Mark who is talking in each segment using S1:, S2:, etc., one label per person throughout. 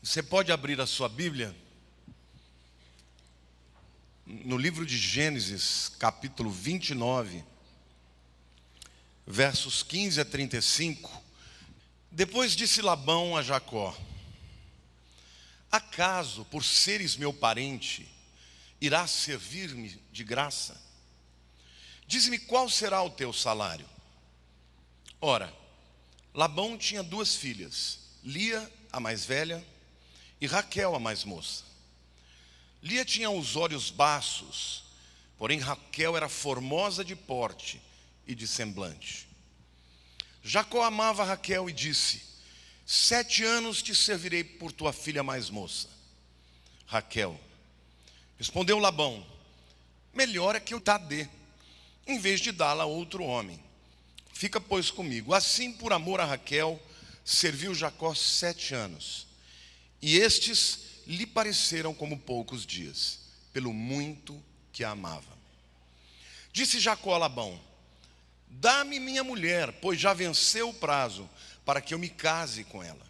S1: Você pode abrir a sua Bíblia no livro de Gênesis, capítulo 29, versos 15 a 35. Depois disse Labão a Jacó: acaso, por seres meu parente, irás servir-me de graça? Dize-me qual será o teu salário. Ora, Labão tinha duas filhas, Lia, a mais velha, e Raquel, a mais moça. Lia tinha os olhos baços, porém Raquel era formosa de porte e de semblante. Jacó amava Raquel e disse: 7 anos te servirei por tua filha mais moça. Raquel. Respondeu Labão: melhor é que eu te dê, em vez de dá-la a outro homem. Fica, pois, comigo. Assim, por amor a Raquel, serviu Jacó 7 anos. E estes lhe pareceram como poucos dias, pelo muito que a amava. Disse Jacó a Labão: dá-me minha mulher, pois já venceu o prazo, para que eu me case com ela.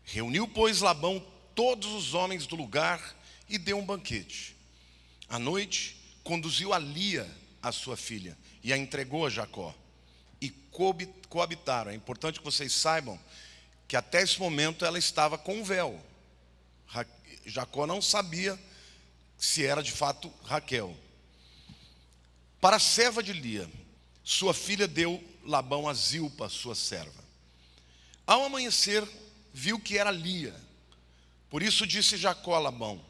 S1: Reuniu, pois, Labão todos os homens do lugar e deu um banquete. À noite, conduziu a Lia, a sua filha, e a entregou a Jacó. E coabitaram. É importante que vocês saibam que até esse momento ela estava com um véu. Jacó não sabia se era de fato Raquel. Para a serva de Lia, sua filha, deu Labão a Zilpa, sua serva. Ao amanhecer, viu que era Lia. Por isso disse Jacó a Labão: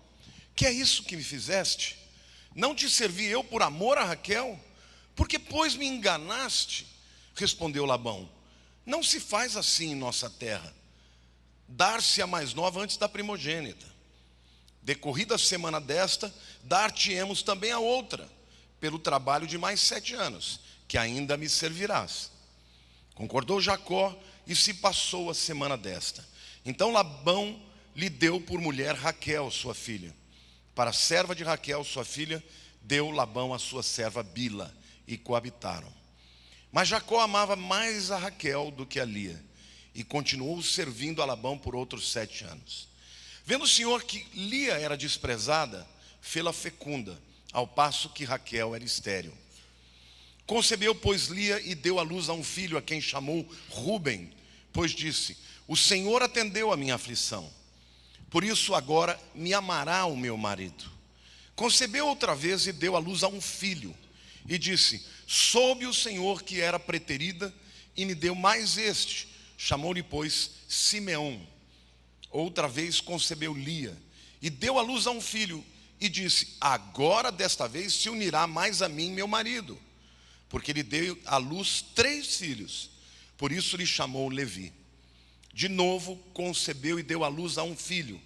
S1: que é isso que me fizeste? Não te servi eu por amor a Raquel? Porque, pois, me enganaste? Respondeu Labão: não se faz assim em nossa terra, dar-se a mais nova antes da primogênita. Decorrida a semana desta, dar-te-emos também a outra, pelo trabalho de mais 7 anos, que ainda me servirás. Concordou Jacó, e se passou a semana desta. Então Labão lhe deu por mulher Raquel, sua filha. Para a serva de Raquel, sua filha, deu Labão a sua serva Bila, e coabitaram. Mas Jacó amava mais a Raquel do que a Lia, e continuou servindo a Labão por outros 7 anos. Vendo o Senhor que Lia era desprezada, fê-la fecunda, ao passo que Raquel era estéril. Concebeu, pois, Lia e deu à luz a um filho, a quem chamou Ruben, pois disse: o Senhor atendeu a minha aflição, por isso agora me amará o meu marido. Concebeu outra vez e deu à luz a um filho, e disse: soube o Senhor que era preterida, e me deu mais este. Chamou-lhe, pois, Simeão. Outra vez concebeu Lia, e deu à luz a um filho, e disse: agora desta vez se unirá mais a mim meu marido, porque lhe deu à luz 3 filhos, por isso lhe chamou Levi. De novo concebeu e deu à luz a um filho.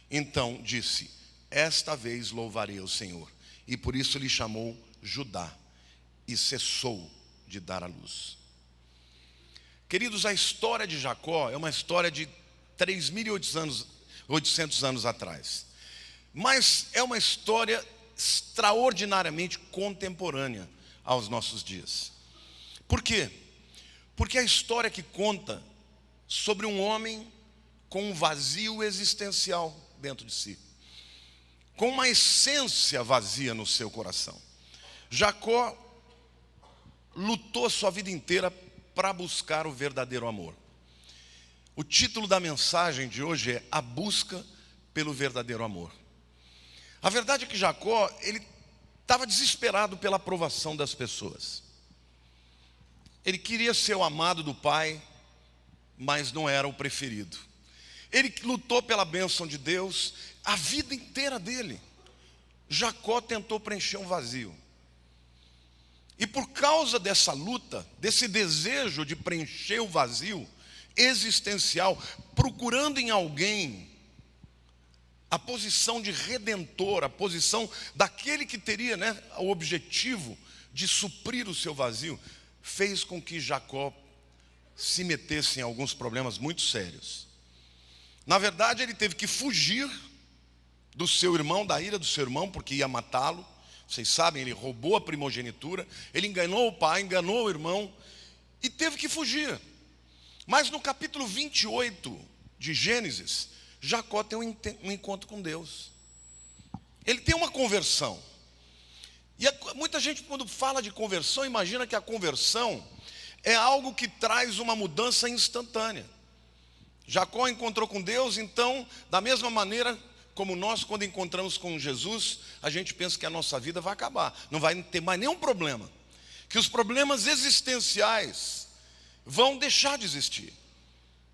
S1: Então disse: esta vez louvarei o Senhor, e por isso lhe chamou Judá, e cessou de dar à luz. Queridos, a história de Jacó é uma história de 3.800 anos atrás, mas é uma história extraordinariamente contemporânea aos nossos dias. Por quê? Porque é a história que conta sobre um homem com um vazio existencial dentro de si, com uma essência vazia no seu coração. Jacó lutou sua vida inteira para buscar o verdadeiro amor. O título da mensagem de hoje é A Busca pelo Verdadeiro Amor. A verdade é que Jacó, ele estava desesperado pela aprovação das pessoas. Ele queria ser o amado do pai, mas não era o preferido. Ele lutou pela bênção de Deus a vida inteira dele. Jacó tentou preencher um vazio. E por causa dessa luta, desse desejo de preencher o vazio existencial, procurando em alguém a posição de redentor, a posição daquele que teria, o objetivo de suprir o seu vazio, fez com que Jacó se metesse em alguns problemas muito sérios. Na verdade, ele teve que fugir do seu irmão, da ira do seu irmão, porque ia matá-lo. Vocês sabem, ele roubou a primogenitura, ele enganou o pai, enganou o irmão e teve que fugir. Mas no capítulo 28 de Gênesis, Jacó tem um encontro com Deus. Ele tem uma conversão. E muita gente, quando fala de conversão, imagina que a conversão é algo que traz uma mudança instantânea. Jacó encontrou com Deus, então, da mesma maneira como nós, quando encontramos com Jesus, a gente pensa que a nossa vida vai acabar, não vai ter mais nenhum problema, que os problemas existenciais vão deixar de existir.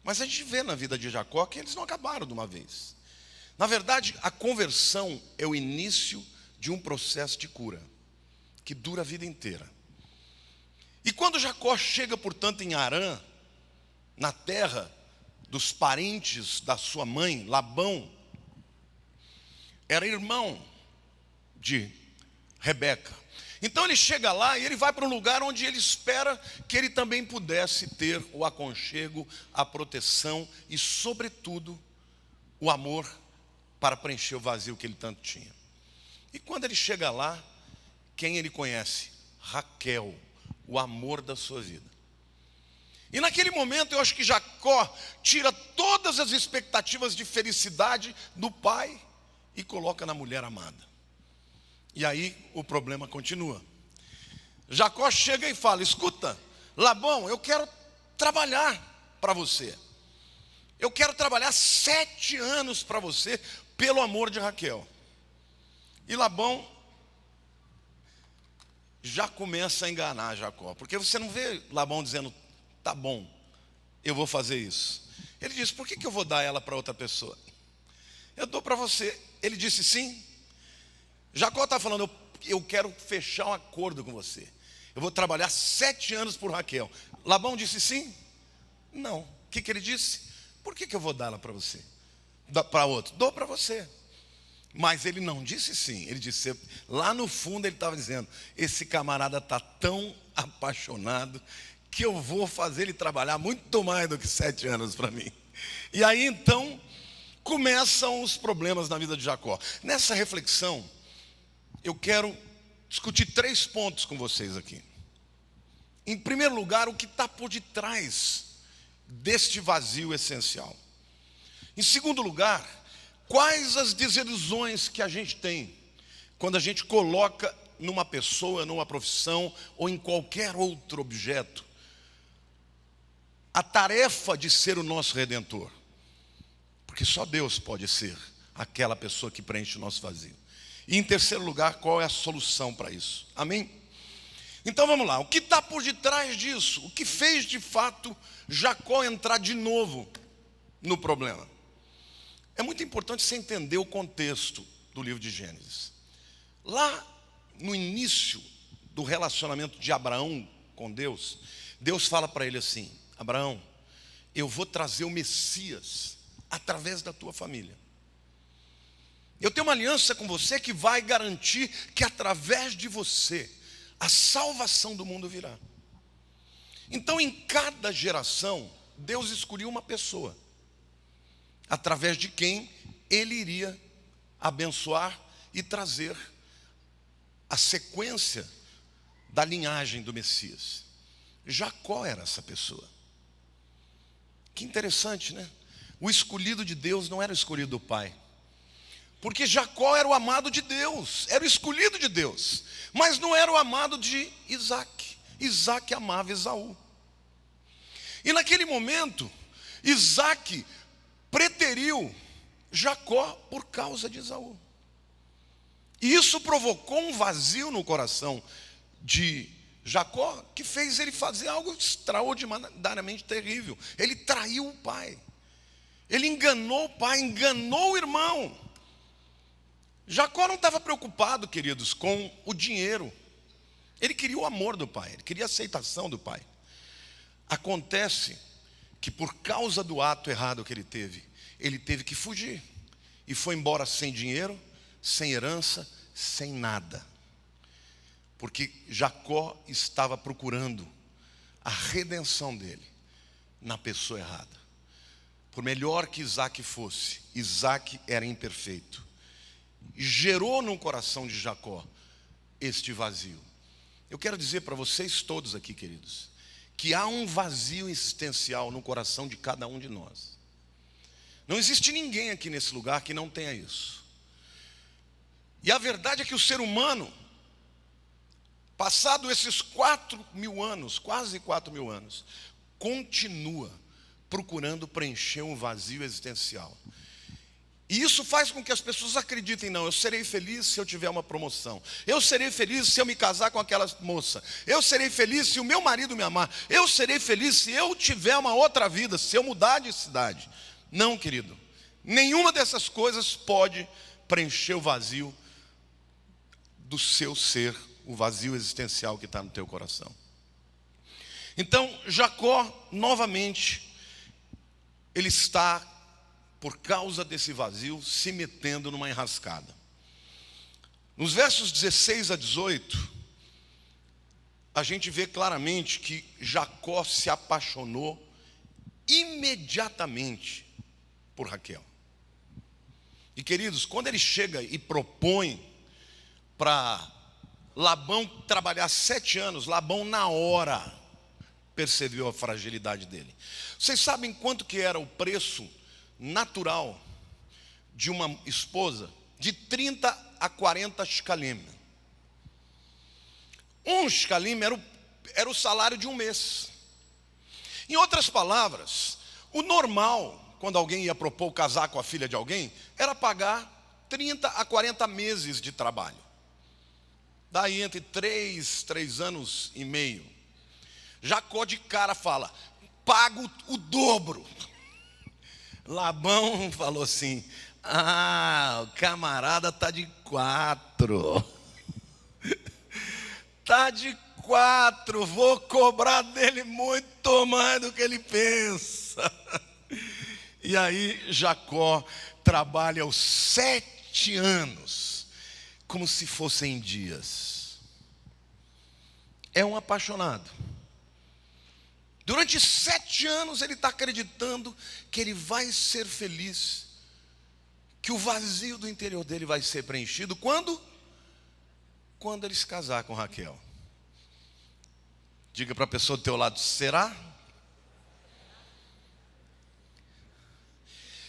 S1: Mas a gente vê na vida de Jacó que eles não acabaram de uma vez. Na verdade, a conversão é o início de um processo de cura, que dura a vida inteira. E quando Jacó chega, portanto, em Harã, na terra dos parentes da sua mãe, Labão, era irmão de Rebeca. Então ele chega lá e ele vai para um lugar onde ele espera que ele também pudesse ter o aconchego, a proteção e, sobretudo, o amor para preencher o vazio que ele tanto tinha. E quando ele chega lá, quem ele conhece? Raquel, o amor da sua vida. E naquele momento eu acho que Jacó tira todas as expectativas de felicidade do pai e coloca na mulher amada. E aí o problema continua. Jacó chega e fala: escuta, Labão, eu quero trabalhar para você. Eu quero trabalhar 7 anos para você pelo amor de Raquel. E Labão já começa a enganar Jacó, porque você não vê Labão dizendo: tá bom, eu vou fazer isso. Ele diz: por que eu vou dar ela para outra pessoa? Eu dou para você. Ele disse sim. Jacó está falando: eu quero fechar um acordo com você. Eu vou trabalhar 7 anos por Raquel. Labão disse sim? Não. O que ele disse? Por que eu vou dar ela para você? Para outro? Dou para você. Mas ele não disse sim. Ele disse, lá no fundo ele estava dizendo: esse camarada está tão apaixonado que eu vou fazer ele trabalhar muito mais do que 7 anos para mim. E aí então começam os problemas na vida de Jacó. Nessa reflexão, eu quero discutir 3 pontos com vocês aqui. Em primeiro lugar, o que está por detrás deste vazio essencial. Em segundo lugar, quais as desilusões que a gente tem quando a gente coloca numa pessoa, numa profissão ou em qualquer outro objeto a tarefa de ser o nosso redentor. Porque só Deus pode ser aquela pessoa que preenche o nosso vazio. E em terceiro lugar, qual é a solução para isso? Amém? Então vamos lá, o que está por detrás disso? O que fez de fato Jacó entrar de novo no problema? É muito importante você entender o contexto do livro de Gênesis. Lá no início do relacionamento de Abraão com Deus, Deus fala para ele assim: Abraão, eu vou trazer o Messias através da tua família. Eu tenho uma aliança com você que vai garantir que através de você a salvação do mundo virá. Então, em cada geração, Deus escolheu uma pessoa através de quem ele iria abençoar e trazer a sequência da linhagem do Messias. Jacó era essa pessoa. Que interessante, né? O escolhido de Deus não era o escolhido do pai, porque Jacó era o amado de Deus, era o escolhido de Deus, mas não era o amado de Isaac. Isaac amava Esaú. E naquele momento, Isaac preteriu Jacó por causa de Esaú. E isso provocou um vazio no coração de Jacó, que fez ele fazer algo extraordinariamente terrível. Ele traiu o pai. Ele enganou o pai, enganou o irmão. Jacó não estava preocupado, queridos, com o dinheiro. Ele queria o amor do pai, ele queria a aceitação do pai. Acontece que por causa do ato errado que ele teve que fugir. E foi embora sem dinheiro, sem herança, sem nada. Porque Jacó estava procurando a redenção dele na pessoa errada. Por melhor que Isaac fosse, Isaac era imperfeito. E gerou no coração de Jacó este vazio. Eu quero dizer para vocês todos aqui, queridos, que há um vazio existencial no coração de cada um de nós. Não existe ninguém aqui nesse lugar que não tenha isso. E a verdade é que o ser humano, passado esses 4.000 anos, quase 4.000 anos, continua procurando preencher um vazio existencial. E isso faz com que as pessoas acreditem, não, eu serei feliz se eu tiver uma promoção. Eu serei feliz se eu me casar com aquela moça. Eu serei feliz se o meu marido me amar. Eu serei feliz se eu tiver uma outra vida, se eu mudar de cidade. Não, querido. Nenhuma dessas coisas pode preencher o vazio do seu ser, o vazio existencial que está no teu coração. Então, Jacó, novamente, ele está, por causa desse vazio, se metendo numa enrascada. Nos versos 16 a 18, a gente vê claramente que Jacó se apaixonou imediatamente por Raquel. E queridos, quando ele chega e propõe para Labão trabalhar 7 anos, Labão na hora percebeu a fragilidade dele. Vocês sabem quanto que era o preço natural de uma esposa? De 30 a 40 shkalim. Um shkalim era o salário de um mês. Em outras palavras, o normal, quando alguém ia propor casar com a filha de alguém, era pagar 30 a 40 meses de trabalho. Daí entre 3 anos e meio. Jacó de cara fala, pago o dobro. Labão falou assim, o camarada tá de 4. Tá de 4, vou cobrar dele muito mais do que ele pensa. E aí Jacó trabalha os 7 anos, como se fossem dias. É um apaixonado. Durante 7 anos ele está acreditando que ele vai ser feliz, que o vazio do interior dele vai ser preenchido. Quando? Quando ele se casar com Raquel. Diga para a pessoa do teu lado, será?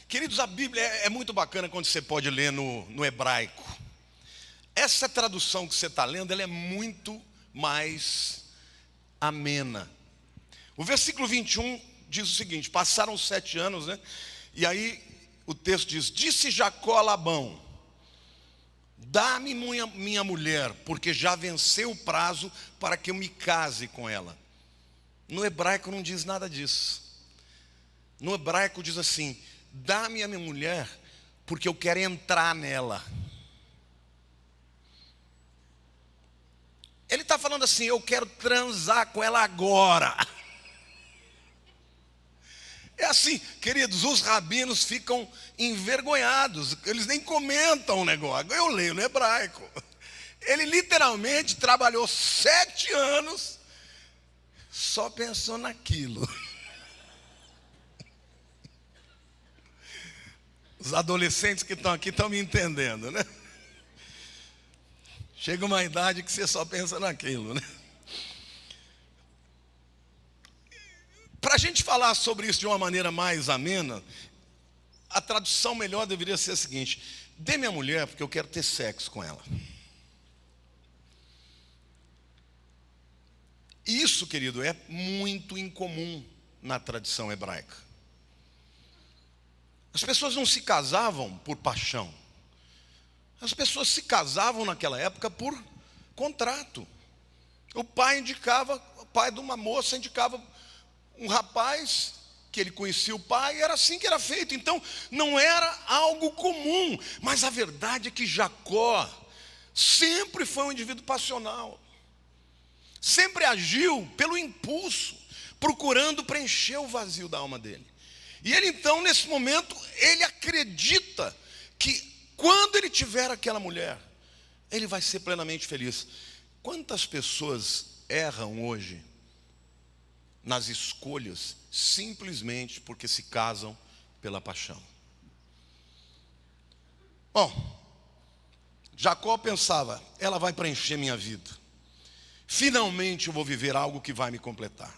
S1: Queridos, a Bíblia é muito bacana quando você pode ler no hebraico. Essa tradução que você está lendo, ela é muito mais amena. O versículo 21 diz o seguinte, passaram 7 anos, né? E aí o texto diz, disse Jacó a Labão, dá-me minha mulher, porque já venceu o prazo para que eu me case com ela. No hebraico não diz nada disso. No hebraico diz assim, dá-me a minha mulher, porque eu quero entrar nela. Ele está falando assim, eu quero transar com ela agora. É assim, queridos, os rabinos ficam envergonhados, eles nem comentam o negócio. Eu leio no hebraico. Ele literalmente trabalhou 7 anos, só pensou naquilo. Os adolescentes que estão aqui estão me entendendo, né? Chega uma idade que você só pensa naquilo, né? Para a gente falar sobre isso de uma maneira mais amena, a tradução melhor deveria ser a seguinte, dê minha mulher porque eu quero ter sexo com ela. Isso, querido, é muito incomum na tradição hebraica. As pessoas não se casavam por paixão. As pessoas se casavam naquela época por contrato. O pai de uma moça indicava um rapaz que ele conhecia o pai, e era assim que era feito. Então não era algo comum. Mas a verdade é que Jacó sempre foi um indivíduo passional. Sempre agiu pelo impulso, procurando preencher o vazio da alma dele. E ele então, nesse momento, ele acredita que quando ele tiver aquela mulher, ele vai ser plenamente feliz. Quantas pessoas erram hoje nas escolhas simplesmente porque se casam pela paixão? Bom, Jacó pensava, ela vai preencher minha vida. Finalmente eu vou viver algo que vai me completar.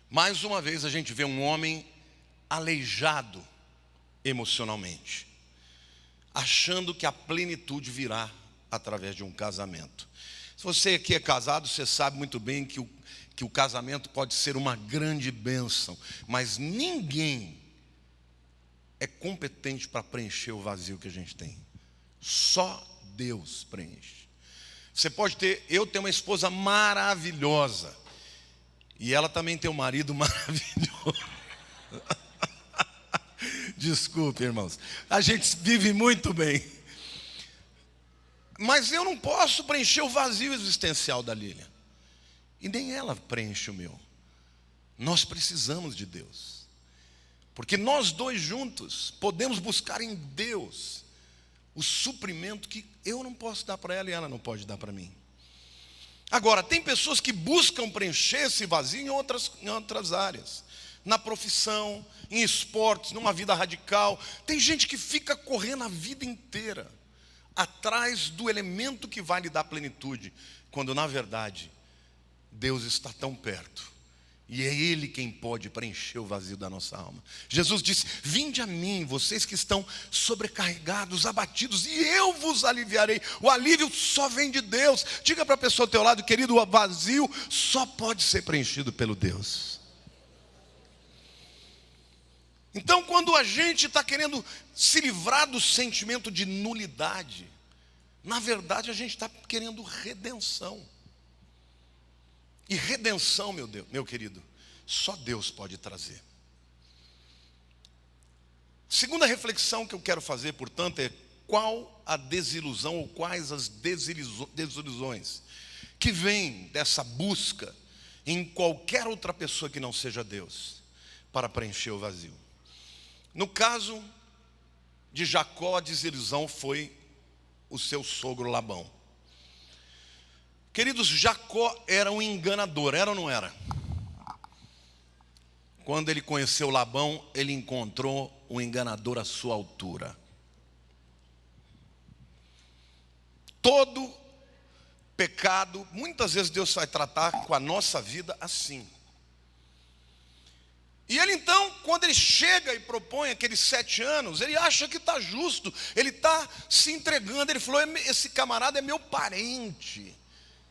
S1: Mais uma vez a gente vê um homem aleijado emocionalmente, achando que a plenitude virá através de um casamento. Se você aqui é casado, você sabe muito bem que o casamento pode ser uma grande bênção, mas ninguém é competente para preencher o vazio que a gente tem. Só Deus preenche. Eu tenho uma esposa maravilhosa, e ela também tem um marido maravilhoso. Desculpe, irmãos, a gente vive muito bem. Mas eu não posso preencher o vazio existencial da Lília, e nem ela preenche o meu. Nós precisamos de Deus, porque nós dois juntos podemos buscar em Deus o suprimento que eu não posso dar para ela e ela não pode dar para mim. Agora, tem pessoas que buscam preencher esse vazio em outras áreas, na profissão, em esportes, numa vida radical. Tem gente que fica correndo a vida inteira atrás do elemento que vai lhe dar plenitude, quando na verdade Deus está tão perto, e é Ele quem pode preencher o vazio da nossa alma. Jesus disse: vinde a mim, vocês que estão sobrecarregados, abatidos, e eu vos aliviarei. O alívio só vem de Deus. Diga para a pessoa ao teu lado: querido, o vazio só pode ser preenchido pelo Deus. Então, quando a gente está querendo se livrar do sentimento de nulidade, na verdade a gente está querendo redenção. E redenção, meu querido, só Deus pode trazer. Segunda reflexão que eu quero fazer, portanto, é qual a desilusão ou quais as desilusões que vêm dessa busca em qualquer outra pessoa que não seja Deus para preencher o vazio. No caso de Jacó, a desilusão foi o seu sogro Labão. Queridos, Jacó era um enganador, era ou não era? Quando ele conheceu Labão, ele encontrou um enganador à sua altura. Todo pecado, muitas vezes Deus vai tratar com a nossa vida assim. E ele então, quando ele chega e propõe aqueles 7 anos, ele acha que está justo, ele está se entregando. Ele falou: esse camarada é meu parente,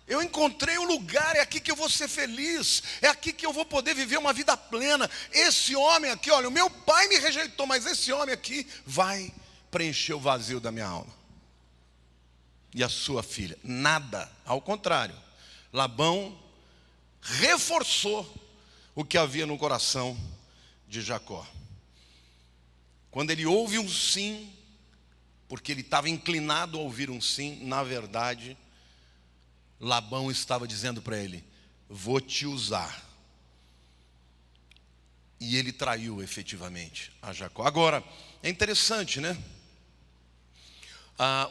S1: eu encontrei o lugar, é aqui que eu vou ser feliz, é aqui que eu vou poder viver uma vida plena. Esse homem aqui, olha, o meu pai me rejeitou, mas esse homem aqui vai preencher o vazio da minha alma. E a sua filha? Nada, ao contrário. Labão reforçou o que havia no coração de Jacó. Quando ele ouve um sim, porque ele estava inclinado a ouvir um sim, na verdade, Labão estava dizendo para ele: vou te usar. E ele traiu efetivamente a Jacó. Agora, é interessante, né?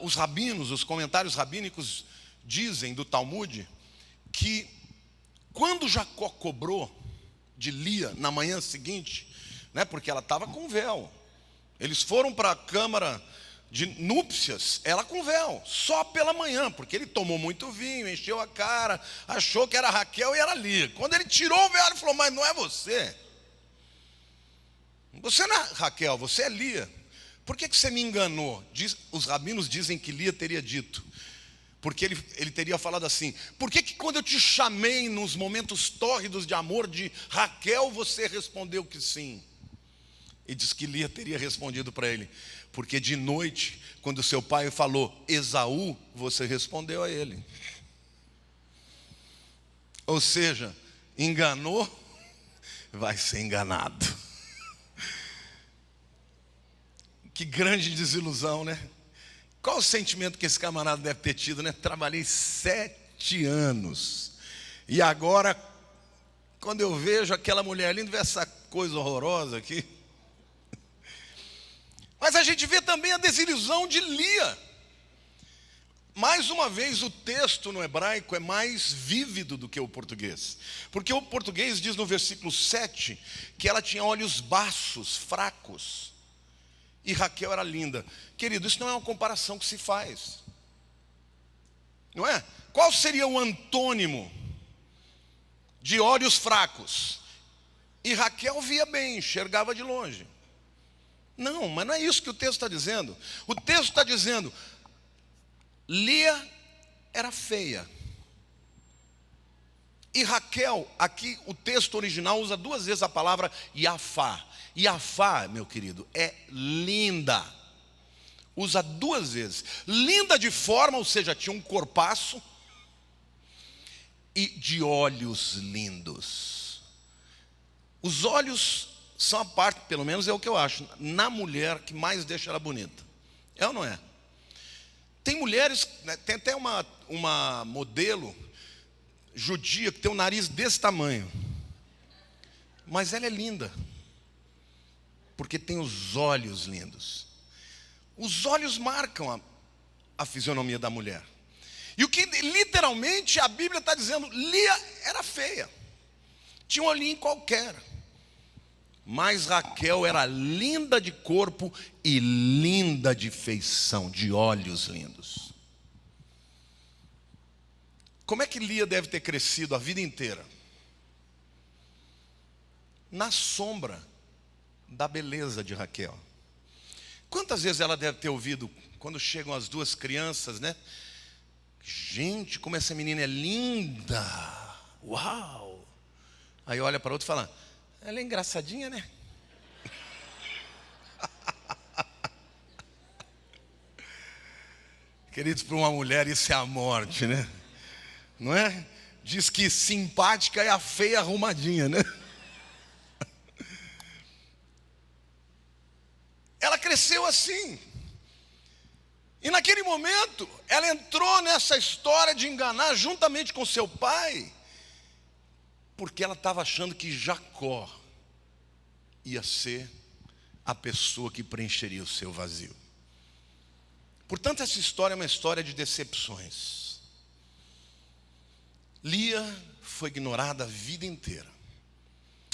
S1: Os rabinos, os comentários rabínicos dizem do Talmud que quando Jacó cobrou de Lia na manhã seguinte, né, porque ela estava com véu, eles foram para a câmara de núpcias, ela com véu, só pela manhã, porque ele tomou muito vinho, encheu a cara, achou que era Raquel e era Lia. Quando ele tirou o véu, ele falou: mas não é você, você não é Raquel, você é Lia. Por que você me enganou? Os rabinos dizem que Lia teria dito, porque ele teria falado assim: por que quando eu te chamei nos momentos tórridos de amor de Raquel, você respondeu que sim? E diz que Lia teria respondido para ele: porque de noite, quando seu pai falou Esaú, você respondeu a ele. Ou seja, enganou, vai ser enganado. Que grande desilusão, né? Qual o sentimento que esse camarada deve ter tido, né? Trabalhei 7 anos, e agora, quando eu vejo aquela mulher linda, vê essa coisa horrorosa aqui. Mas a gente vê também a desilusão de Lia. Mais uma vez, o texto no hebraico é mais vívido do que o português, porque o português diz no versículo 7 que ela tinha olhos baços, fracos, e Raquel era linda. Querido, isso não é uma comparação que se faz, não é? Qual seria o antônimo de olhos fracos? E Raquel via bem, enxergava de longe. Não, mas não é isso que o texto está dizendo. O texto está dizendo, Lia era feia. E Raquel, aqui o texto original usa 2 vezes a palavra Iafá. Iafá, meu querido, é linda. Usa 2 vezes. Linda de forma, ou seja, tinha um corpaço. E de olhos lindos. Os olhos são a parte, pelo menos é o que eu acho, na mulher que mais deixa ela bonita. É ou não é? Tem mulheres, né, tem até uma modelo judia que tem um nariz desse tamanho. Mas ela é linda. Porque tem os olhos lindos. Os olhos marcam a fisionomia da mulher. E o que literalmente a Bíblia está dizendo, Lia era feia. Tinha um olhinho qualquer. Mas Raquel era linda de corpo e linda de feição, de olhos lindos. Como é que Lia deve ter crescido a vida inteira? Na sombra da beleza de Raquel. Quantas vezes ela deve ter ouvido, quando chegam as 2 crianças, né? Gente, como essa menina é linda! Uau! Aí olha para outra e fala, ela é engraçadinha, né? Queridos, para uma mulher isso é a morte, né? Não é? Diz que simpática é a feia arrumadinha, né? Ela cresceu assim. E naquele momento, ela entrou nessa história de enganar juntamente com seu pai, porque ela estava achando que Jacó ia ser a pessoa que preencheria o seu vazio. Portanto, essa história é uma história de decepções. Lia foi ignorada a vida inteira.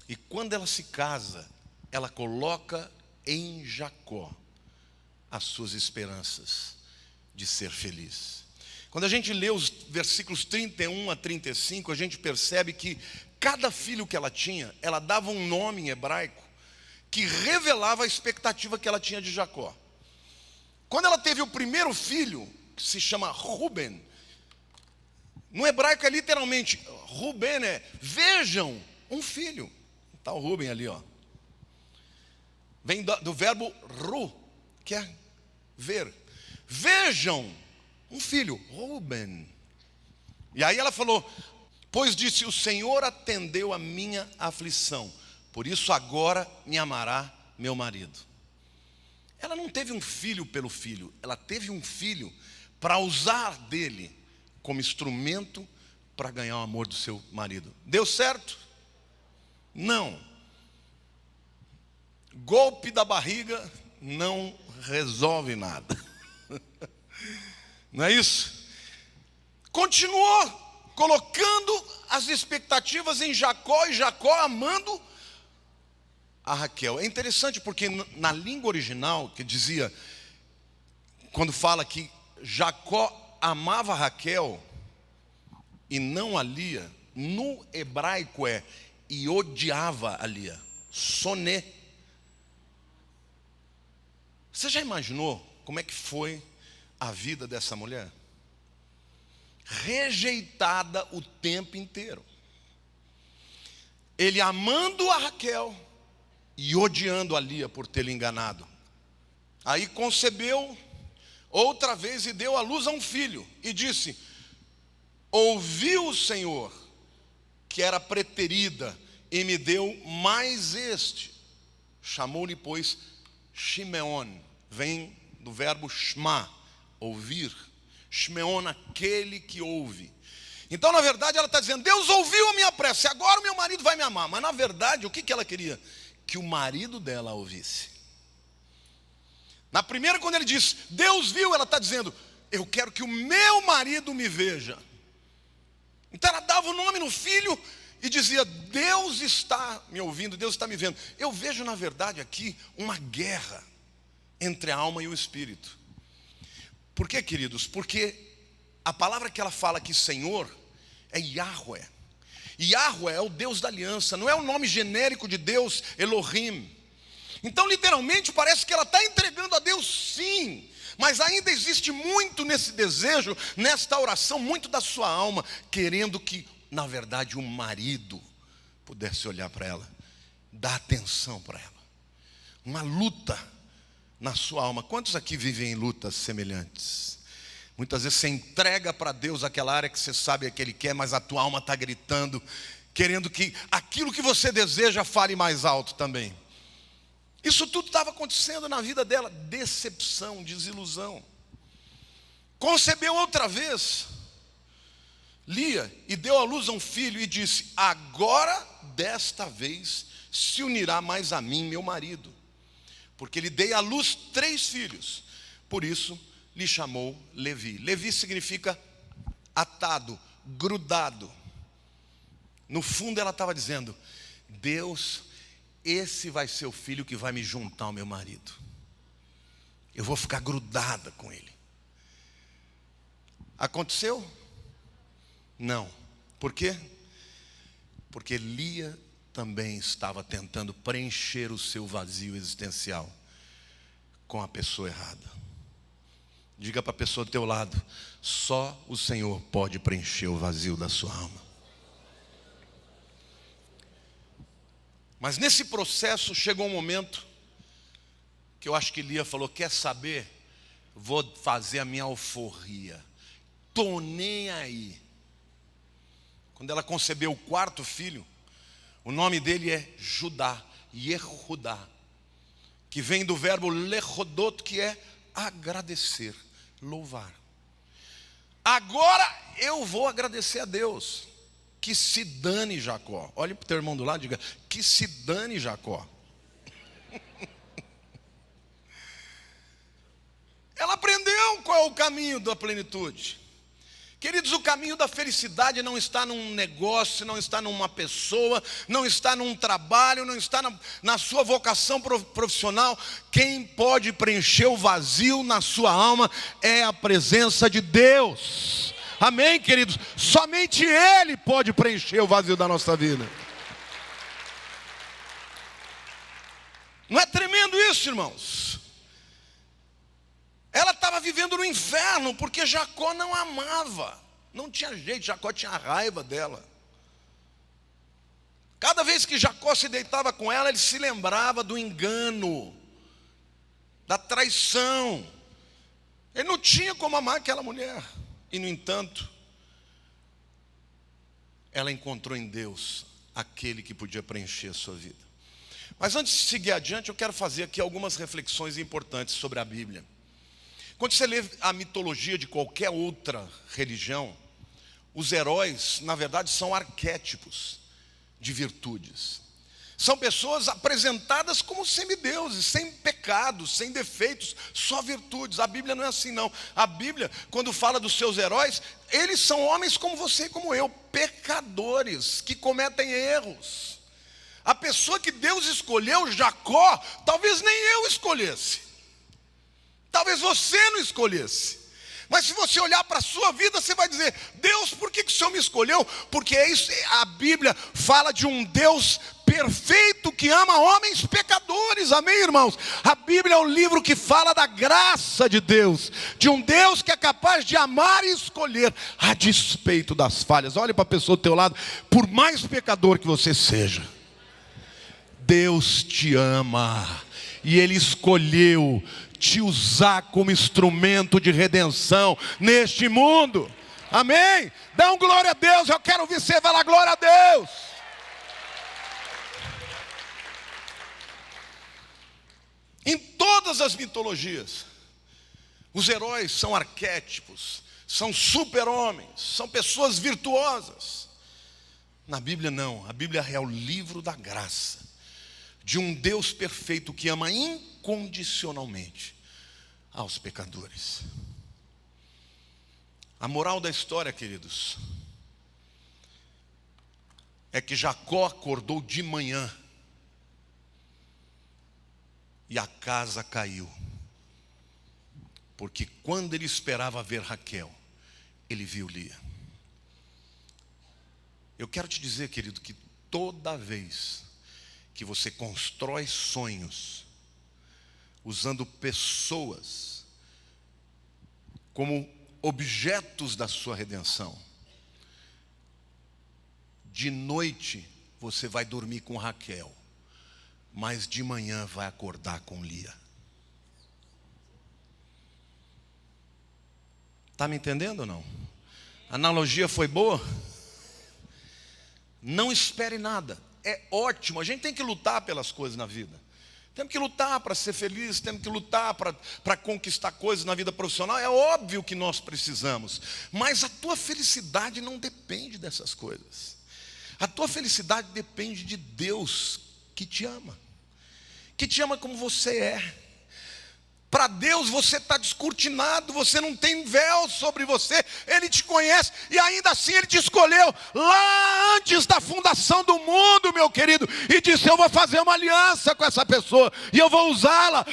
S1: E quando ela se casa, ela coloca em Jacó as suas esperanças de ser feliz. Quando a gente lê os versículos 31 a 35, a gente percebe que cada filho que ela tinha, ela dava um nome em hebraico que revelava a expectativa que ela tinha de Jacó. Quando ela teve o primeiro filho, que se chama Ruben, no hebraico é literalmente, Ruben é, vejam, um filho. Está o Ruben ali, ó. Vem do verbo ru, que é ver. Vejam, um filho, Ruben. E aí ela falou, pois disse, o Senhor atendeu a minha aflição, por isso agora me amará meu marido. Ela não teve um filho pelo filho, ela teve um filho para usar dele como instrumento para ganhar o amor do seu marido. Deu certo? Não. Golpe da barriga não resolve nada. Não é isso? Continuou colocando as expectativas em Jacó, e Jacó amando a Raquel. É interessante porque na língua original, que dizia, quando fala que Jacó amava Raquel e não a Lia, no hebraico é e odiava a Lia. Soné. Você já imaginou como é que foi a vida dessa mulher? Rejeitada o tempo inteiro. Ele amando a Raquel e odiando a Lia por tê-la enganado. Aí concebeu outra vez e deu à luz a um filho. E disse, ouviu o Senhor que era preterida e me deu mais este. Chamou-lhe, pois, Shimeon. Vem do verbo shma, ouvir. Shimeon, aquele que ouve. Então, na verdade, ela está dizendo, Deus ouviu a minha prece, agora o meu marido vai me amar. Mas, na verdade, o que ela queria? Que o marido dela a ouvisse. Na primeira, quando ele diz, Deus viu, ela está dizendo, eu quero que o meu marido me veja. Então, ela dava o nome no filho e dizia, Deus está me ouvindo, Deus está me vendo. Eu vejo, na verdade, aqui uma guerra entre a alma e o espírito. Por quê, queridos? Porque a palavra que ela fala aqui, Senhor, é Yahweh. Yahweh é o Deus da aliança, não é o nome genérico de Deus, Elohim. Então, literalmente, parece que ela está entregando a Deus, sim, mas ainda existe muito nesse desejo, nesta oração, muito da sua alma, querendo que, na verdade, o marido pudesse olhar para ela, dar atenção para ela. Uma luta na sua alma. Quantos aqui vivem em lutas semelhantes? Muitas vezes você entrega para Deus aquela área que você sabe que Ele quer, mas a tua alma está gritando, querendo que aquilo que você deseja fale mais alto também. Isso tudo estava acontecendo na vida dela. Decepção, desilusão. Concebeu outra vez Lia e deu à luz a um filho e disse: agora desta vez se unirá mais a mim meu marido, porque lhe dei à luz 3 filhos. Por isso lhe chamou Levi. Levi significa atado, grudado. No fundo ela estava dizendo: Deus, esse vai ser o filho que vai me juntar ao meu marido. Eu vou ficar grudada com ele. Aconteceu? Não. Por quê? Porque Lia também estava tentando preencher o seu vazio existencial com a pessoa errada. Diga para a pessoa do teu lado: só o Senhor pode preencher o vazio da sua alma. Mas nesse processo chegou um momento que eu acho que Lia falou: quer saber? Vou fazer a minha alforria. Tô nem aí. Quando ela concebeu o 4º filho, o nome dele é Judá, Yehudá, que vem do verbo lechodot, que é agradecer, louvar. Agora eu vou agradecer a Deus. Que se dane Jacó. Olhe para o teu irmão do lado e diga: que se dane Jacó. Ela aprendeu qual é o caminho da plenitude. Queridos, o caminho da felicidade não está num negócio, não está numa pessoa, não está num trabalho, não está na sua vocação profissional. Quem pode preencher o vazio na sua alma é a presença de Deus. Amém, queridos? Somente Ele pode preencher o vazio da nossa vida. Não é tremendo isso, irmãos? Ela estava vivendo no inferno, porque Jacó não amava. Não tinha jeito, Jacó tinha raiva dela. Cada vez que Jacó se deitava com ela, ele se lembrava do engano, da traição. Ele não tinha como amar aquela mulher. E no entanto, ela encontrou em Deus aquele que podia preencher a sua vida. Mas antes de seguir adiante, eu quero fazer aqui algumas reflexões importantes sobre a Bíblia. Quando você lê a mitologia de qualquer outra religião, os heróis, na verdade, são arquétipos de virtudes. São pessoas apresentadas como semideuses, sem pecados, sem defeitos, só virtudes. A Bíblia não é assim, não. A Bíblia, quando fala dos seus heróis, eles são homens como você e como eu, pecadores, que cometem erros. A pessoa que Deus escolheu, Jacó, talvez nem eu escolhesse. Talvez você não escolhesse. Mas se você olhar para a sua vida, você vai dizer: Deus, por que o Senhor me escolheu? Porque é isso, a Bíblia fala de um Deus perfeito que ama homens pecadores. Amém, irmãos? A Bíblia é um livro que fala da graça de Deus, de um Deus que é capaz de amar e escolher a despeito das falhas. Olha para a pessoa do teu lado: por mais pecador que você seja, Deus te ama e Ele escolheu te usar como instrumento de redenção neste mundo. Amém? Dá um glória a Deus. Eu quero ouvir você falar glória a Deus. Em todas as mitologias, os heróis são arquétipos, são super-homens, são pessoas virtuosas. Na Bíblia não. A Bíblia é o livro da graça de um Deus perfeito que ama incondicionalmente aos pecadores. A moral da história, queridos, é que Jacó acordou de manhã e a casa caiu, porque quando ele esperava ver Raquel, ele viu Lia. Eu quero te dizer, querido, que toda vez que você constrói sonhos, usando pessoas como objetos da sua redenção, de noite você vai dormir com Raquel, mas de manhã vai acordar com Lia. Está me entendendo ou não? A analogia foi boa? Não espere nada. É ótimo, a gente tem que lutar pelas coisas na vida. Temos que lutar para ser feliz, temos que lutar para conquistar coisas na vida profissional. É óbvio que nós precisamos. Mas a tua felicidade não depende dessas coisas. A tua felicidade depende de Deus que te ama. Que te ama como você é. Para Deus você está descortinado, você não tem véu sobre você, Ele te conhece e ainda assim Ele te escolheu lá antes da fundação do mundo, meu querido, e disse: eu vou fazer uma aliança com essa pessoa e eu vou usá-la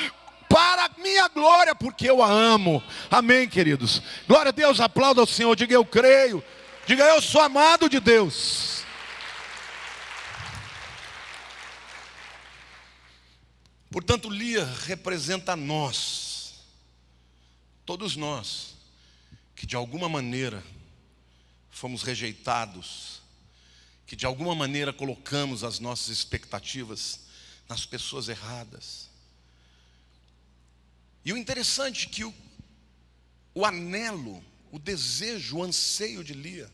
S1: para a minha glória, porque eu a amo. Amém, queridos? Glória a Deus, aplauda ao Senhor, diga: eu creio, diga: eu sou amado de Deus. Portanto, Lia representa nós, todos nós, que de alguma maneira fomos rejeitados, que de alguma maneira colocamos as nossas expectativas nas pessoas erradas. E o interessante é que o anelo, o desejo, o anseio de Lia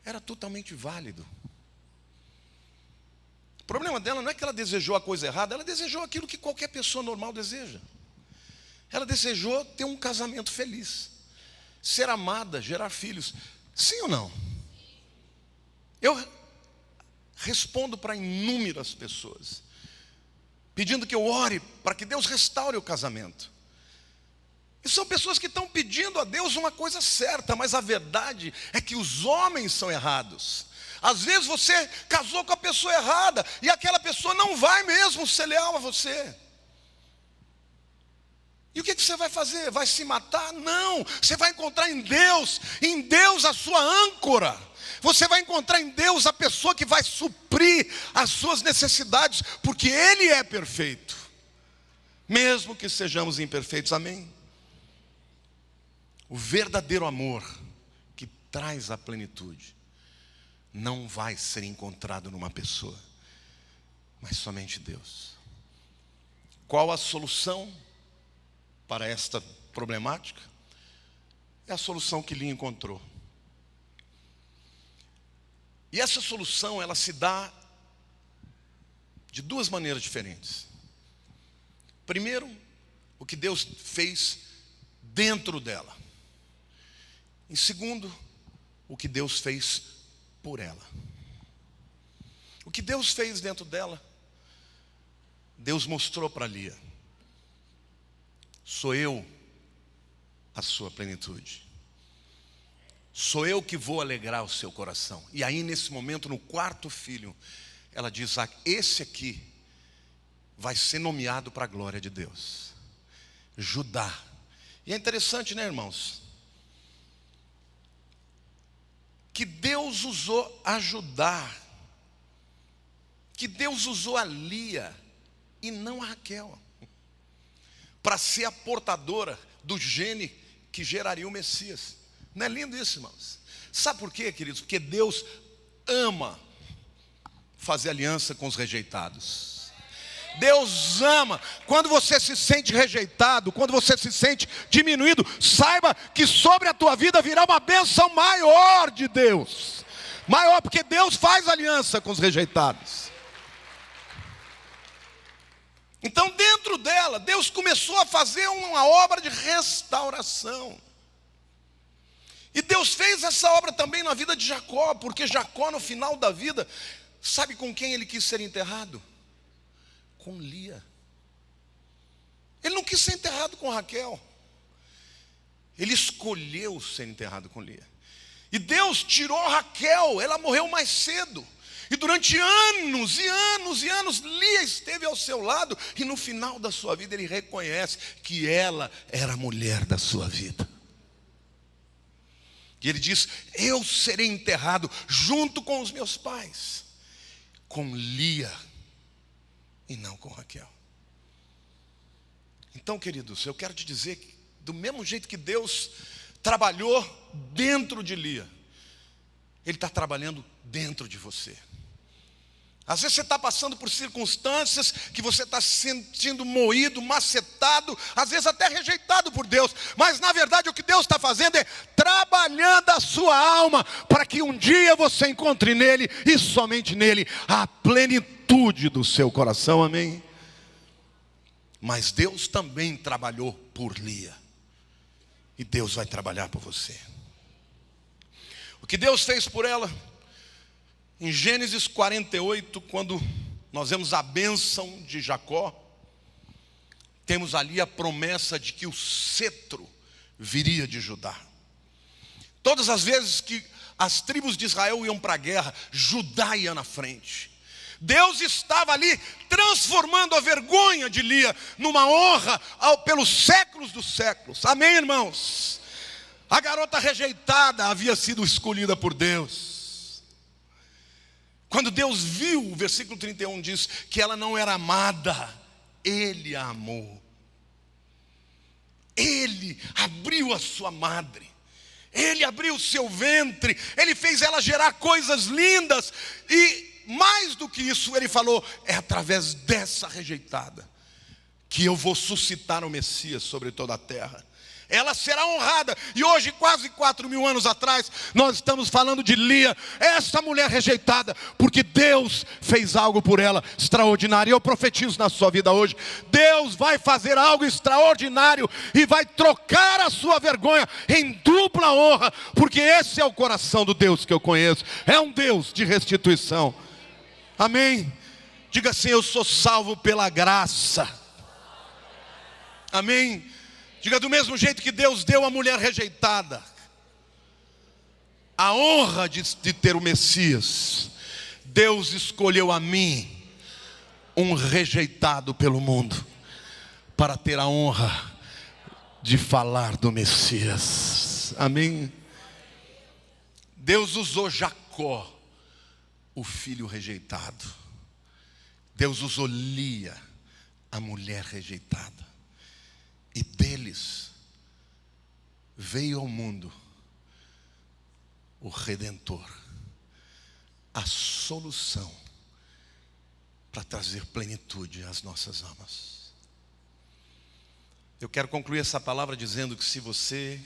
S1: era totalmente válido. O problema dela não é que ela desejou a coisa errada, ela desejou aquilo que qualquer pessoa normal deseja. Ela desejou ter um casamento feliz, ser amada, gerar filhos. Sim ou não? Eu respondo para inúmeras pessoas, pedindo que eu ore para que Deus restaure o casamento. E são pessoas que estão pedindo a Deus uma coisa certa, mas a verdade é que os homens são errados. Às vezes você casou com a pessoa errada e aquela pessoa não vai mesmo ser leal a você. E o que você vai fazer? Vai se matar? Não, você vai encontrar em Deus a sua âncora. Você vai encontrar em Deus a pessoa que vai suprir as suas necessidades, porque Ele é perfeito, mesmo que sejamos imperfeitos. Amém? O verdadeiro amor que traz a plenitude não vai ser encontrado numa pessoa, mas somente Deus. Qual a solução para esta problemática? É a solução que Lia encontrou. E essa solução, ela se dá de duas maneiras diferentes. Primeiro, o que Deus fez dentro dela. Em segundo, o que Deus fez por ela. O que Deus fez dentro dela, Deus mostrou para Lia: sou eu a sua plenitude. Sou eu que vou alegrar o seu coração. E aí nesse momento, no quarto filho, ela diz: esse aqui vai ser nomeado para a glória de Deus, Judá. E é interessante, né, irmãos, que Deus usou a Judá, que Deus usou a Lia e não a Raquel, para ser a portadora do gene que geraria o Messias. Não é lindo isso, irmãos? Sabe por quê, queridos? Porque Deus ama fazer aliança com os rejeitados. Deus ama. Quando você se sente rejeitado, quando você se sente diminuído, saiba que sobre a tua vida virá uma bênção maior de Deus. Maior, porque Deus faz aliança com os rejeitados. Então dentro dela, Deus começou a fazer uma obra de restauração. E Deus fez essa obra também na vida de Jacó, porque Jacó no final da vida, sabe com quem ele quis ser enterrado? Com Lia. Ele não quis ser enterrado com Raquel. Ele escolheu ser enterrado com Lia. E Deus tirou Raquel, ela morreu mais cedo. E durante anos e anos e anos, Lia esteve ao seu lado. E no final da sua vida ele reconhece que ela era a mulher da sua vida. E ele diz: eu serei enterrado junto com os meus pais, com Lia e não com Raquel. Então, queridos, eu quero te dizer que do mesmo jeito que Deus trabalhou dentro de Lia, Ele está trabalhando dentro de você. Às vezes você está passando por circunstâncias que você está se sentindo moído, macetado, às vezes até rejeitado por Deus. Mas na verdade o que Deus está fazendo é trabalhando a sua alma, para que um dia você encontre nele, e somente nele, a plenitude do seu coração, amém? Mas Deus também trabalhou por Lia, e Deus vai trabalhar por você. O que Deus fez por ela, em Gênesis 48, quando nós vemos a bênção de Jacó, temos ali a promessa de que o cetro viria de Judá. Todas as vezes que as tribos de Israel iam para a guerra, Judá ia na frente. Deus estava ali transformando a vergonha de Lia numa honra pelos séculos dos séculos. Amém, irmãos? A garota rejeitada havia sido escolhida por Deus. Quando Deus viu, o versículo 31 diz que ela não era amada, Ele a amou. Ele abriu a sua madre, Ele abriu o seu ventre, Ele fez ela gerar coisas lindas. E mais do que isso, Ele falou: é através dessa rejeitada que eu vou suscitar o Messias sobre toda a terra. Ela será honrada. E hoje, quase 4.000 anos atrás, nós estamos falando de Lia, essa mulher rejeitada, porque Deus fez algo por ela extraordinário. E eu profetizo na sua vida hoje: Deus vai fazer algo extraordinário e vai trocar a sua vergonha em dupla honra, porque esse é o coração do Deus que eu conheço. É um Deus de restituição. Amém? Diga assim: eu sou salvo pela graça. Amém? Diga: do mesmo jeito que Deus deu à mulher rejeitada a honra de ter o Messias, Deus escolheu a mim, um rejeitado pelo mundo, para ter a honra de falar do Messias. Amém? Deus usou Jacó, o filho rejeitado. Deus usou Lia, a mulher rejeitada. E deles veio ao mundo o Redentor, a solução para trazer plenitude às nossas almas. Eu quero concluir essa palavra dizendo que se você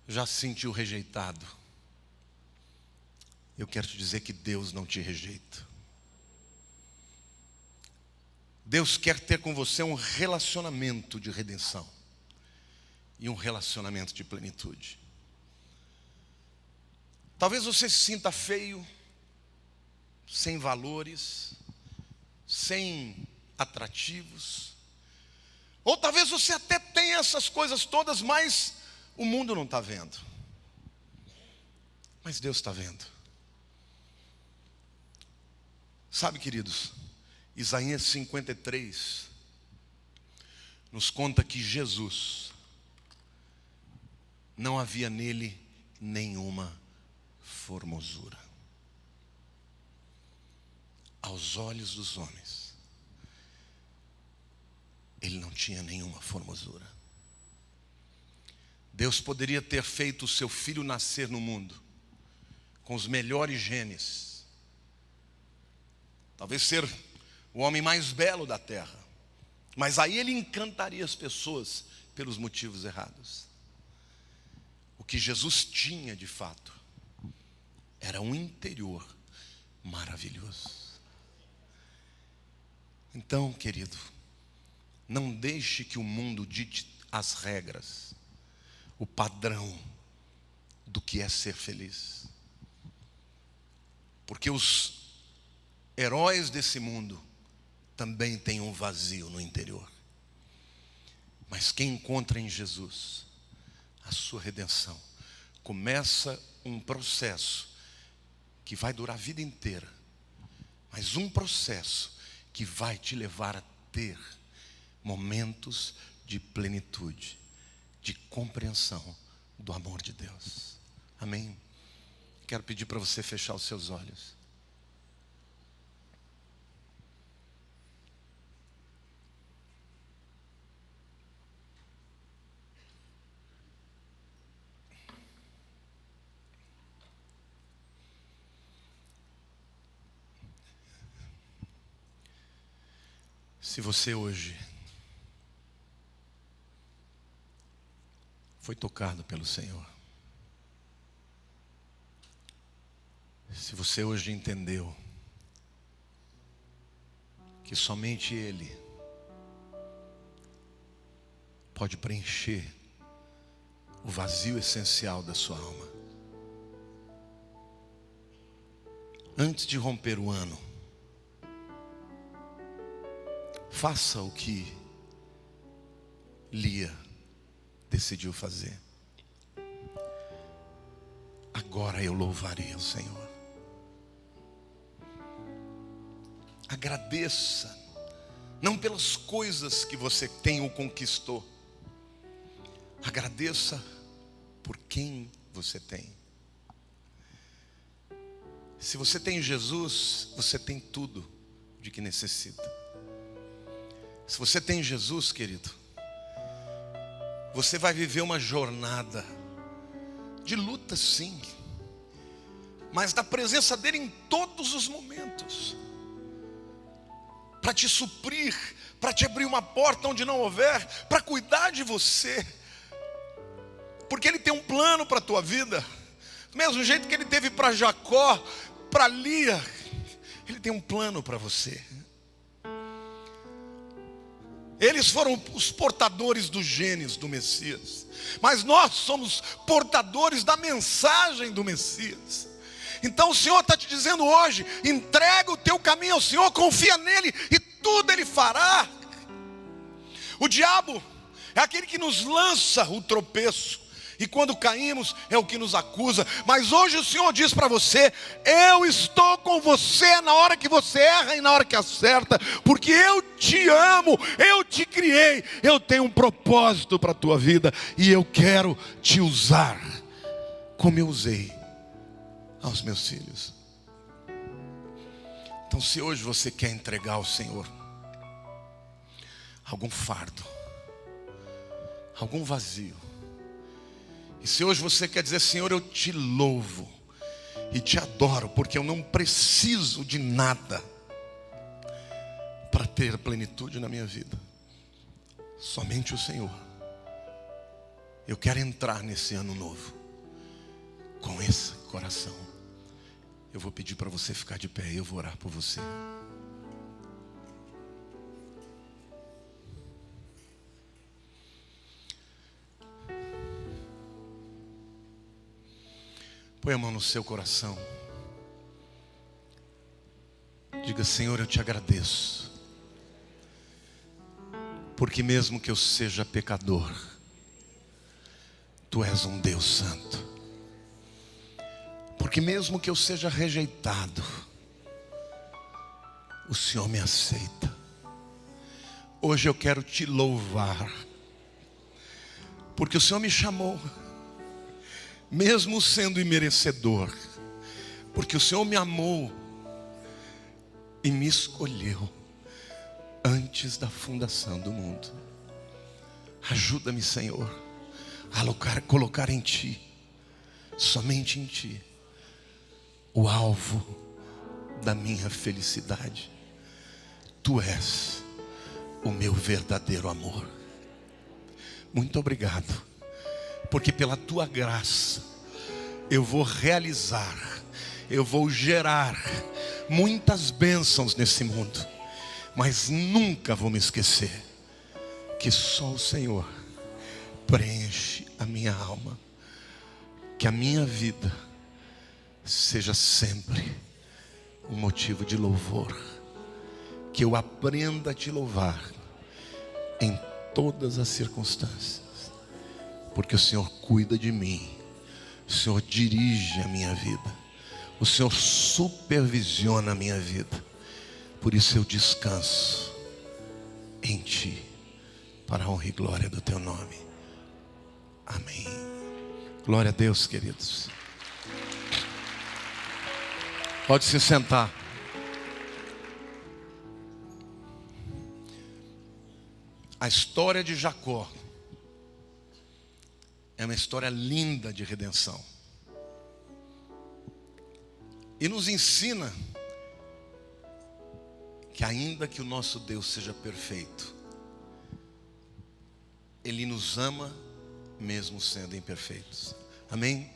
S1: já se sentiu rejeitado, eu quero te dizer que Deus não te rejeita. Deus quer ter com você um relacionamento de redenção e um relacionamento de plenitude. Talvez você se sinta feio, sem valores, sem atrativos, ou talvez você até tenha essas coisas todas, mas o mundo não está vendo. Mas Deus está vendo. Sabe, queridos, Isaías 53 nos conta que Jesus, não havia nele nenhuma formosura aos olhos dos homens. Ele não tinha nenhuma formosura. Deus poderia ter feito o seu filho nascer no mundo com os melhores genes, talvez ser o homem mais belo da terra, mas aí ele encantaria as pessoas pelos motivos errados. O que Jesus tinha de fato era um interior maravilhoso. Então, querido, não deixe que o mundo dite as regras, o padrão do que é ser feliz, porque os heróis desse mundo também têm um vazio no interior. Mas quem encontra em Jesus a sua redenção, começa um processo que vai durar a vida inteira, mas um processo que vai te levar a ter momentos de plenitude, de compreensão do amor de Deus. Amém? Quero pedir para você fechar os seus olhos. Se você hoje foi tocado pelo Senhor, se você hoje entendeu que somente Ele pode preencher o vazio essencial da sua alma, antes de romper o ano, faça o que Lia decidiu fazer. Agora eu louvarei ao Senhor. Agradeça, não pelas coisas que você tem ou conquistou. Agradeça por quem você tem. Se você tem Jesus, você tem tudo de que necessita. Se você tem Jesus, querido, você vai viver uma jornada de luta, sim, mas da presença dele em todos os momentos, para te suprir, para te abrir uma porta onde não houver, para cuidar de você, porque ele tem um plano para a tua vida. Do mesmo jeito que ele teve para Jacó, para Lia, ele tem um plano para você. Eles foram os portadores dos genes do Messias, mas nós somos portadores da mensagem do Messias. Então o Senhor está te dizendo hoje: entrega o teu caminho ao Senhor, confia nele e tudo ele fará. O diabo é aquele que nos lança o tropeço, e quando caímos é o que nos acusa. Mas hoje o Senhor diz para você: eu estou com você na hora que você erra e na hora que acerta, porque eu te amo, eu te criei, eu tenho um propósito para a tua vida, e eu quero te usar como eu usei aos meus filhos. Então, se hoje você quer entregar ao Senhor algum fardo, algum vazio, e se hoje você quer dizer: Senhor, eu te louvo e te adoro, porque eu não preciso de nada para ter plenitude na minha vida, somente o Senhor. Eu quero entrar nesse ano novo com esse coração. Eu vou pedir para você ficar de pé e eu vou orar por você. Põe a mão no seu coração. Diga: Senhor, eu te agradeço, porque mesmo que eu seja pecador, Tu és um Deus santo. Porque mesmo que eu seja rejeitado, o Senhor me aceita. Hoje eu quero te louvar, porque o Senhor me chamou, mesmo sendo imerecedor, porque o Senhor me amou e me escolheu antes da fundação do mundo. Ajuda-me, Senhor, a colocar em Ti, somente em Ti, o alvo da minha felicidade. Tu és o meu verdadeiro amor. Muito obrigado, porque pela Tua graça eu vou realizar, eu vou gerar muitas bênçãos nesse mundo, mas nunca vou me esquecer que só o Senhor preenche a minha alma. Que a minha vida seja sempre um motivo de louvor, que eu aprenda a te louvar em todas as circunstâncias, porque o Senhor cuida de mim, o Senhor dirige a minha vida, o Senhor supervisiona a minha vida. Por isso eu descanso em Ti, para a honra e glória do Teu nome. Amém. Glória a Deus, queridos. Pode se sentar. A história de Jacó é uma história linda de redenção. E nos ensina que ainda que o nosso Deus seja perfeito, Ele nos ama mesmo sendo imperfeitos. Amém?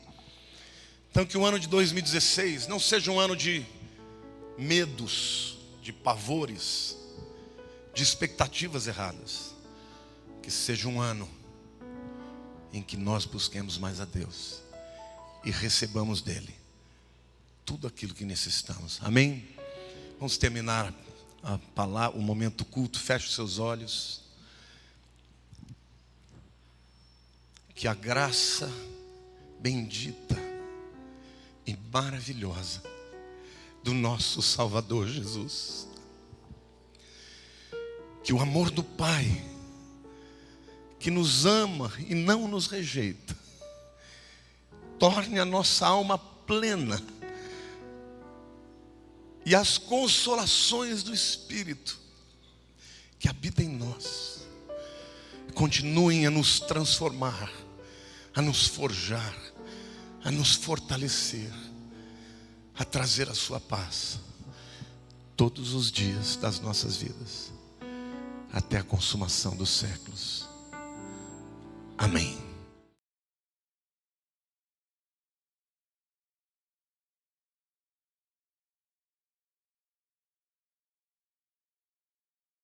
S1: Então que o ano de 2016 não seja um ano de medos, de pavores, de expectativas erradas. Que seja um ano em que nós busquemos mais a Deus e recebamos dEle tudo aquilo que necessitamos. Amém? Vamos terminar a palavra, o momento culto. Feche os seus olhos. Que a graça bendita e maravilhosa do nosso Salvador Jesus, que o amor do Pai, que nos ama e não nos rejeita, torne a nossa alma plena, e as consolações do Espírito que habita em nós continuem a nos transformar, a nos forjar, a nos fortalecer, a trazer a sua paz todos os dias das nossas vidas, até a consumação dos séculos. Amém.